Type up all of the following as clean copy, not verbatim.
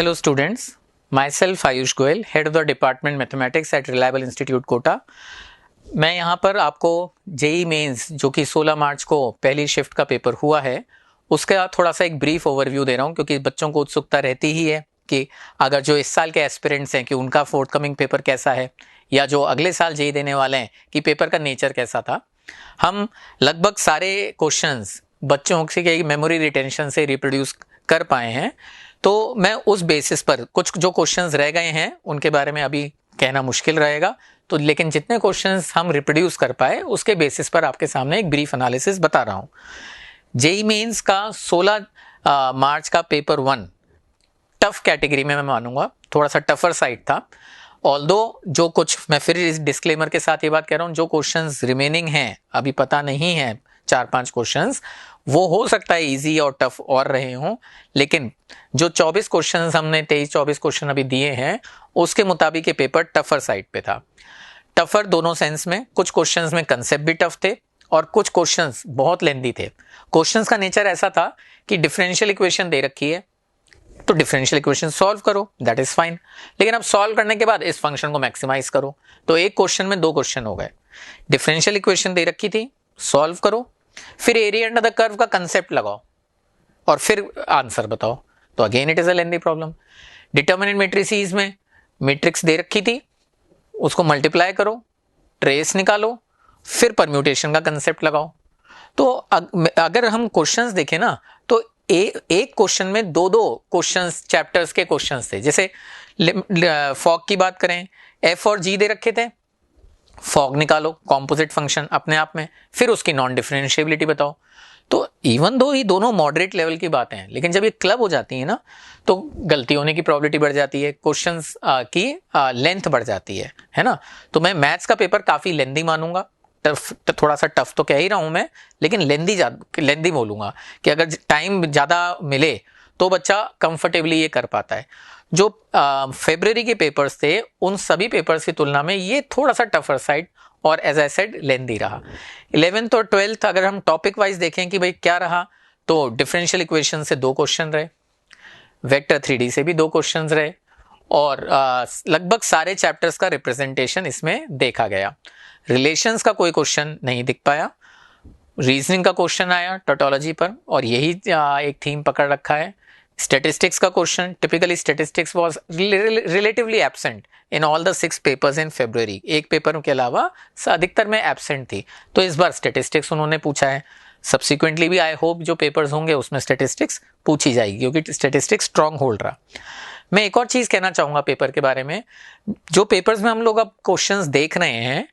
Hello students, myself Ayush Goel, head of the department mathematics at Reliable Institute Kota. मैं यहाँ पर आपको JEE mains जो कि 16 मार्च को पहली शिफ्ट का पेपर हुआ है उसका थोड़ा सा एक ब्रीफ ओवरव्यू दे रहा हूँ, क्योंकि बच्चों को उत्सुकता रहती ही है कि अगर जो इस साल के एस्पिरेंट्स हैं कि उनका फोर्थकमिंग पेपर कैसा है, या जो अगले साल जेई देने वाले हैं कि पेपर का नेचर कैसा था। हम लगभग सारे क्वेश्चंस बच्चों की मेमोरी रिटेंशन से रिप्रोड्यूस कर पाए हैं, तो मैं उस बेसिस पर कुछ जो क्वेश्चंस रह गए हैं उनके बारे में अभी कहना मुश्किल रहेगा, तो लेकिन जितने क्वेश्चंस हम रिप्रोड्यूस कर पाए उसके बेसिस पर आपके सामने एक ब्रीफ एनालिसिस बता रहा हूँ। जेई मेंस का 16 मार्च का पेपर 1 टफ कैटेगरी में मैं मानूंगा, थोड़ा सा टफर साइड था। ऑल्दो जो कुछ, मैं फिर इस डिस्क्लेमर के साथ ये बात कह रहा हूँ, जो क्वेश्चंस रिमेनिंग हैं अभी पता नहीं है, 4-5 क्वेश्चंस वो हो सकता है इजी और टफ और रहे हों, लेकिन जो 24 क्वेश्चंस हमने 23-24 क्वेश्चन अभी दिए हैं उसके मुताबिक ये पेपर टफर साइड पे था। टफर दोनों सेंस में, कुछ क्वेश्चंस में कंसेप्ट भी टफ थे और कुछ क्वेश्चंस बहुत लेंदी थे। क्वेश्चंस का नेचर ऐसा था कि डिफरेंशियल इक्वेशन दे रखी है तो डिफरेंशियल इक्वेशन सॉल्व करो, दैट इज फाइन, लेकिन अब सॉल्व करने के बाद इस फंक्शन को मैक्सिमाइज करो। तो एक क्वेश्चन में 2 क्वेश्चन हो गए। डिफरेंशियल इक्वेशन दे रखी थी, सॉल्व करो, फिर एरिया अंडर द कर्व का कंसेप्ट लगाओ और फिर आंसर बताओ। तो again it is a lengthy problem. Determinant matrices में मैट्रिक्स दे रखी थी, उसको मल्टीप्लाई करो, ट्रेस निकालो, फिर परम्यूटेशन का कंसेप्ट लगाओ। तो अगर हम क्वेश्चंस देखें ना, तो एक क्वेश्चन में 2-2 क्वेश्चंस चैप्टर्स के क्वेश्चंस थे। जैसे फॉग की बात करें, एफ और जी दे रखे थे, फॉग निकालो, कॉम्पोजिट फंक्शन अपने आप में, फिर उसकी नॉन डिफरेंशिएबिलिटी बताओ। तो इवन दो ये दोनों मॉडरेट लेवल की बातें हैं, लेकिन जब ये क्लब हो जाती है ना तो गलती होने की प्रोबेबिलिटी बढ़ जाती है, क्वेश्चंस की लेंथ बढ़ जाती है ना। तो मैं मैथ्स का पेपर काफी लेंदी मानूंगा, टफ, थोड़ा सा टफ तो कह ही रहा हूं मैं, लेकिन लेंदी बोलूंगा कि अगर टाइम ज्यादा मिले तो बच्चा कंफर्टेबली ये कर पाता है। जो फरवरी के पेपर्स थे उन सभी पेपर्स की तुलना में ये थोड़ा सा टफर साइड और एज आई सेड लेंदी रहा। 11th और 12th अगर हम टॉपिक वाइज देखें कि भाई क्या रहा, तो डिफरेंशियल इक्वेशन से 2 क्वेश्चन रहे, वेक्टर 3D से भी 2 क्वेश्चन रहे, और लगभग सारे चैप्टर्स का रिप्रेजेंटेशन इसमें देखा गया। रिलेशंस का कोई क्वेश्चन नहीं दिख पाया। रीजनिंग का क्वेश्चन आया टोटोलॉजी पर, और यही एक थीम पकड़ रखा है। स्टैटिस्टिक्स का question, typically statistics was relatively absent in all the 6 papers in February. एक पेपर के अलावा अधिकतर में एब्सेंट थी, तो इस बार स्टैटिस्टिक्स उन्होंने पूछा है। सब्सिक्वेंटली भी आई होप जो पेपर्स होंगे उसमें स्टैटिस्टिक्स पूछी जाएगी, क्योंकि स्टैटिस्टिक्स स्ट्रांग होल्ड रहा। मैं एक और चीज कहना चाहूंगा पेपर के बारे में। जो पेपर्स में हम लोग अब क्वेश्चंस देख रहे हैं,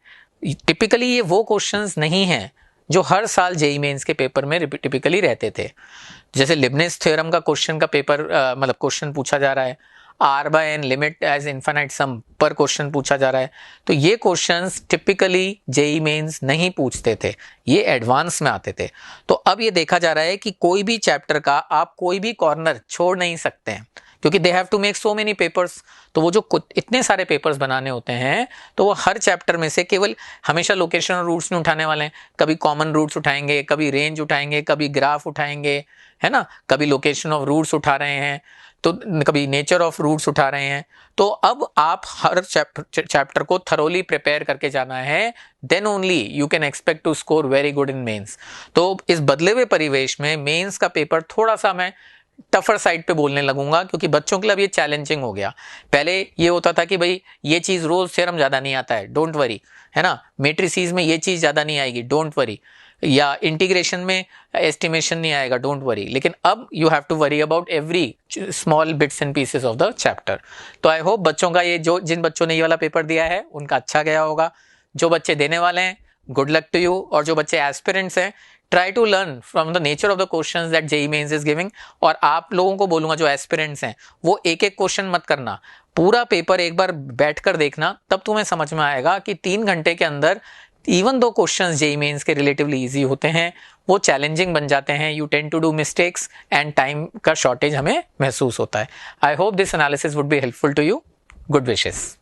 टिपिकली ये वो क्वेश्चंस नहीं है जो हर साल जेईई मेंस के पेपर में टिपिकली रहते थे। जैसे लिबनिज थ्योरम का क्वेश्चन का पेपर मतलब क्वेश्चन पूछा जा रहा है, r by n limit as infinite sum पर क्वेश्चन पूछा जा रहा है। तो ये क्वेश्चंस टिपिकली जेईई मेंस नहीं पूछते थे, ये एडवांस में आते थे। तो अब ये देखा जा रहा है कि कोई भी चैप्टर का आप कोई भी कॉर्नर छोड़ नहीं सकते हैं, क्योंकि they have to make so many papers. तो वो जो इतने सारे पेपर्स बनाने होते हैं, तो वो हर चैप्टर में से केवल हमेशा लोकेशन और रूट्स नहीं उठाने वाले हैं, कभी कॉमन रूट्स उठाएंगे, कभी रेंज उठाएंगे, कभी ग्राफ उठाएंगे, है ना, कभी लोकेशन ऑफ रूट्स उठा रहे हैं, तो कभी नेचर ऑफ रूट्स उठा रहे हैं। तो अब आप हर चैप्टर को थरोली प्रिपेयर करके जाना है, then only you can expect to score very good in Mains. तो इस बदले हुए परिवेश में मेंस का पेपर थोड़ा सा मैं टफर साइड पे बोलने लगूंगा, क्योंकि बच्चों के लिए अब ये चैलेंजिंग हो गया। पहले ये होता था कि भाई ये चीज रोज थ्योरम ज्यादा नहीं आता है, डोंट वरी, है ना, मैट्रिसेस में ये चीज ज्यादा नहीं आएगी, डोंट वरी, या इंटीग्रेशन में एस्टिमेशन नहीं आएगा, डोंट वरी। लेकिन अब you have to worry about every small bits and pieces of the chapter. तो आई होप बच्चों का ये, जो जिन बच्चों ने ये वाला पेपर दिया है उनका अच्छा गया होगा। जो बच्चे देने वाले हैं, गुड लक टू यू, और जो बच्चे एस्पिरेंट्स हैं, try to learn from the nature of the questions that JEE Mains is giving. और आप लोगों को बोलूंगा जो एस्पिरेंट्स हैं, वो एक क्वेश्चन मत करना, पूरा पेपर एक बार बैठकर देखना, तब तुम्हें समझ में आएगा कि 3 घंटे के अंदर इवन दो क्वेश्चंस जेईई मेंस के रिलेटिवली इजी होते हैं, वो चैलेंजिंग बन जाते हैं। You tend to do mistakes and time का शॉर्टेज हमें महसूस होता है। I hope this analysis would be helpful to you. Good wishes.